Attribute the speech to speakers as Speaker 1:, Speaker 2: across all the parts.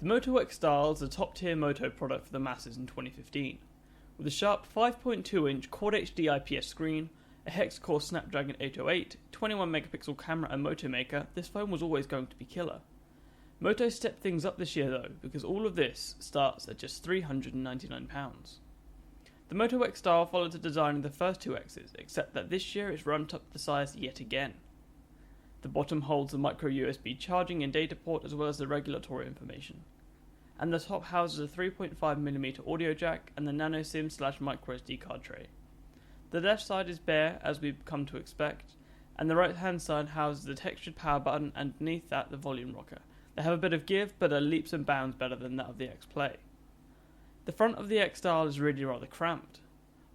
Speaker 1: The Moto X Style is a top-tier Moto product for the masses in 2015. With a sharp 5.2-inch Quad HD IPS screen, a hex-core Snapdragon 808, 21-megapixel camera and motor maker, this phone was always going to be killer. Moto stepped things up this year though, because all of this starts at just £399. The Moto X Style followed the design of the first two X's, except that this year it's ramped up the size yet again. The bottom holds the micro USB charging and data port as well as the regulatory information. And the top houses a 3.5mm audio jack and the nano SIM/micro SD card tray. The left side is bare, as we've come to expect, and the right hand side houses the textured power button and beneath that the volume rocker. They have a bit of give, but are leaps and bounds better than that of the X Play. The front of the X Style is really rather cramped.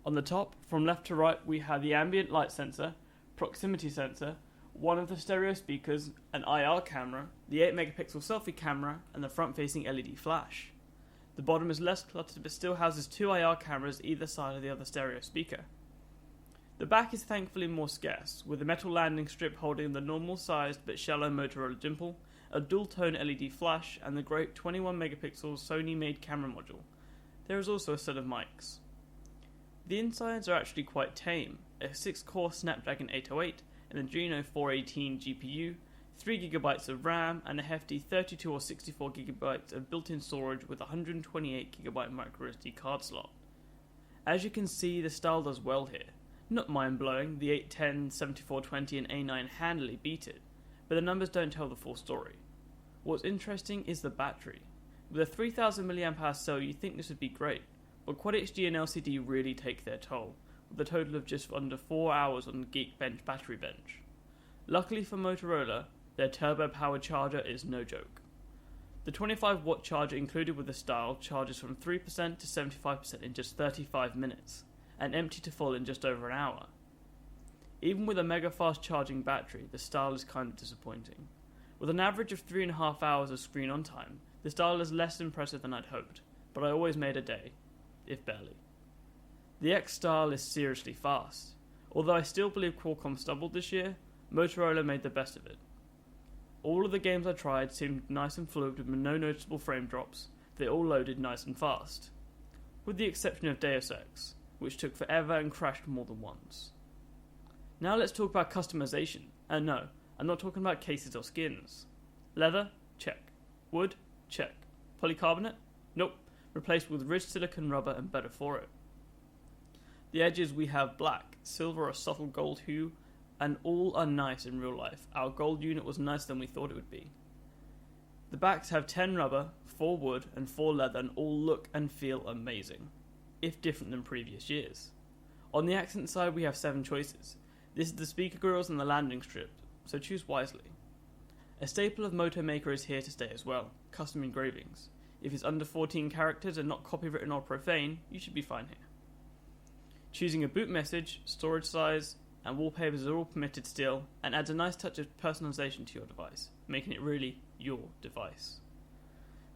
Speaker 1: On the top, from left to right, we have the ambient light sensor, proximity sensor, one of the stereo speakers, an IR camera, the 8-megapixel selfie camera, and the front-facing LED flash. The bottom is less cluttered but still houses two IR cameras either side of the other stereo speaker. The back is thankfully more scarce, with a metal landing strip holding the normal-sized but shallow Motorola dimple, a dual-tone LED flash, and the great 21-megapixel Sony-made camera module. There is also a set of mics. The insides are actually quite tame, a 6-core Snapdragon 808, and a Adreno 418 GPU, 3GB of RAM, and a hefty 32 or 64GB of built-in storage with a 128GB microSD card slot. As you can see, the Style does well here. Not mind-blowing, the 810, 7420 and A9 handily beat it, but the numbers don't tell the full story. What's interesting is the battery. With a 3000 mAh cell you'd think this would be great, but Quad HD and LCD really take their toll, with a total of just under 4 hours on the Geekbench battery bench. Luckily for Motorola, their turbo-powered charger is no joke. The 25-watt charger included with the Style charges from 3% to 75% in just 35 minutes, and empty to full in just over an hour. Even with a mega-fast charging battery, the Style is kind of disappointing. With an average of 3.5 hours of screen on time, the Style is less impressive than I'd hoped, but I always made a day, if barely. The X Style is seriously fast. Although I still believe Qualcomm stumbled this year, Motorola made the best of it. All of the games I tried seemed nice and fluid with no noticeable frame drops. They all loaded nice and fast. With the exception of Deus Ex, which took forever and crashed more than once. Now let's talk about customization. And no, I'm not talking about cases or skins. Leather? Check. Wood? Check. Polycarbonate? Nope. Replaced with rich silicone rubber and better for it. The edges we have black, silver or subtle gold hue, and all are nice in real life. Our gold unit was nicer than we thought it would be. The backs have 10 rubber, 4 wood and 4 leather and all look and feel amazing, if different than previous years. On the accent side we have 7 choices. This is the speaker grills and the landing strip, so choose wisely. A staple of Moto Maker is here to stay as well, custom engravings. If it's under 14 characters and not copywritten or profane, you should be fine here. Choosing a boot message, storage size, and wallpapers are all permitted still, and adds a nice touch of personalization to your device, making it really your device.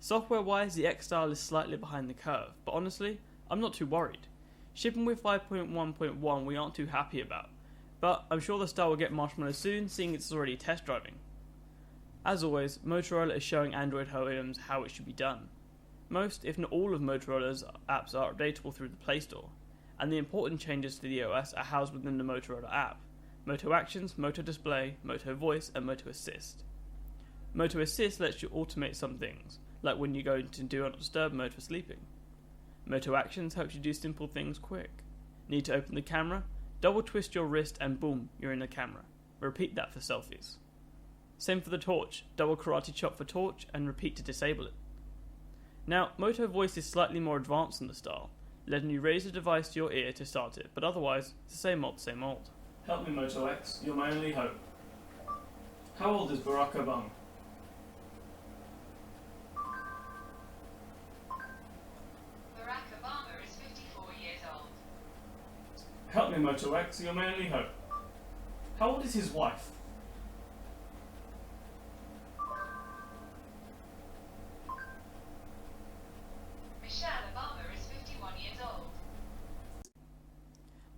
Speaker 1: Software-wise, the X Style is slightly behind the curve, but honestly, I'm not too worried. Shipping with 5.1.1 we aren't too happy about, but I'm sure the Style will get marshmallows soon, seeing it's already test driving. As always, Motorola is showing Android OEMs how it should be done. Most, if not all of Motorola's apps are updatable through the Play Store, and the important changes to the OS are housed within the Motorola app: Moto Actions, Moto Display, Moto Voice, and Moto Assist. Moto Assist lets you automate some things, like when you go into Do Not Disturb mode for sleeping. Moto Actions helps you do simple things quick. Need to open the camera? Double twist your wrist and boom, you're in the camera. Repeat that for selfies. Same for the torch, double karate chop for torch and repeat to disable it. Now, Moto Voice is slightly more advanced than the Style, letting you raise the device to your ear to start it, but otherwise, it's the same old, same old. Help me Moto X, you're my only hope. How old is Barack Obama?
Speaker 2: Barack Obama is 54 years old.
Speaker 1: Help me Moto X, you're my only hope. How old is his wife?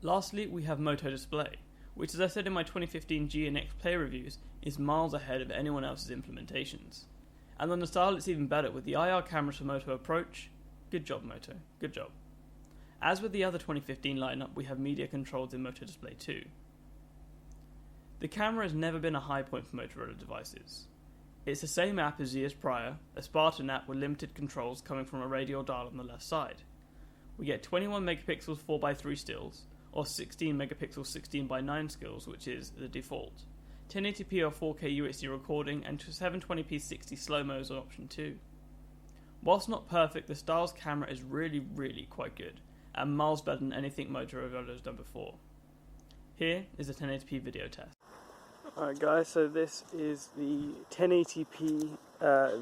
Speaker 1: Lastly, we have Moto Display, which, as I said in my 2015 G and X Play reviews, is miles ahead of anyone else's implementations. And on the style it's even better with the IR cameras for Moto Approach. Good job Moto, good job. As with the other 2015 lineup, we have media controls in Moto Display 2. The camera has never been a high point for Motorola devices. It's the same app as years prior, a Spartan app with limited controls coming from a radial dial on the left side. We get 21 megapixels 4x3 stills, or 16 megapixels 16x9 stills, which is the default. 1080p or 4K UHD recording, and 720p 60 slow-mos on option 2. Whilst not perfect, the Style's camera is really quite good, and miles better than anything Motorola has done before. Here is a 1080p video test. Alright guys, so this is the 1080p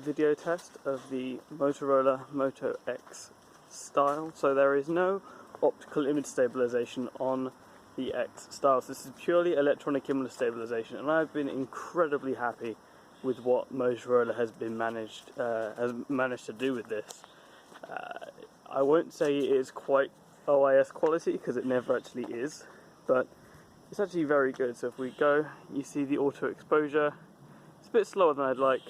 Speaker 1: video test of the Motorola Moto X Style. So there is no optical image stabilization on the X Style. So this is purely electronic image stabilization, and I've been incredibly happy with what Motorola has managed to do with this. I won't say it is quite OIS quality because it never actually is, but it's actually very good. So if we go, you see the auto exposure. It's a bit slower than I'd like,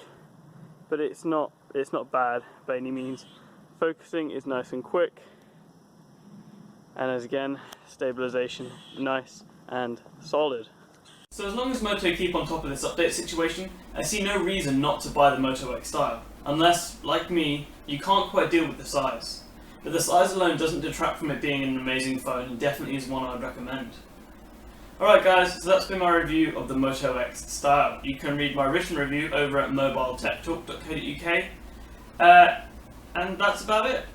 Speaker 1: but it's not bad by any means. Focusing is nice and quick, and as again, stabilization nice and solid. So as long as Moto keep on top of this update situation, I see no reason not to buy the Moto X Style, unless, like me, you can't quite deal with the size. But the size alone doesn't detract from it being an amazing phone, and definitely is one I'd recommend. Alright guys, so that's been my review of the Moto X Style. You can read my written review over at mobiletechtalk.co.uk, and that's about it.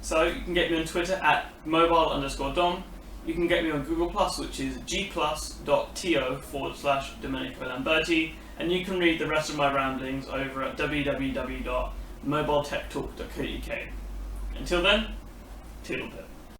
Speaker 1: So you can get me on Twitter at mobile_dom. You can get me on Google+, which is gplus.to/Domenico Lamberti, and you can read the rest of my ramblings over at www.mobiletechtalk.co.uk. Until then, toodle pip.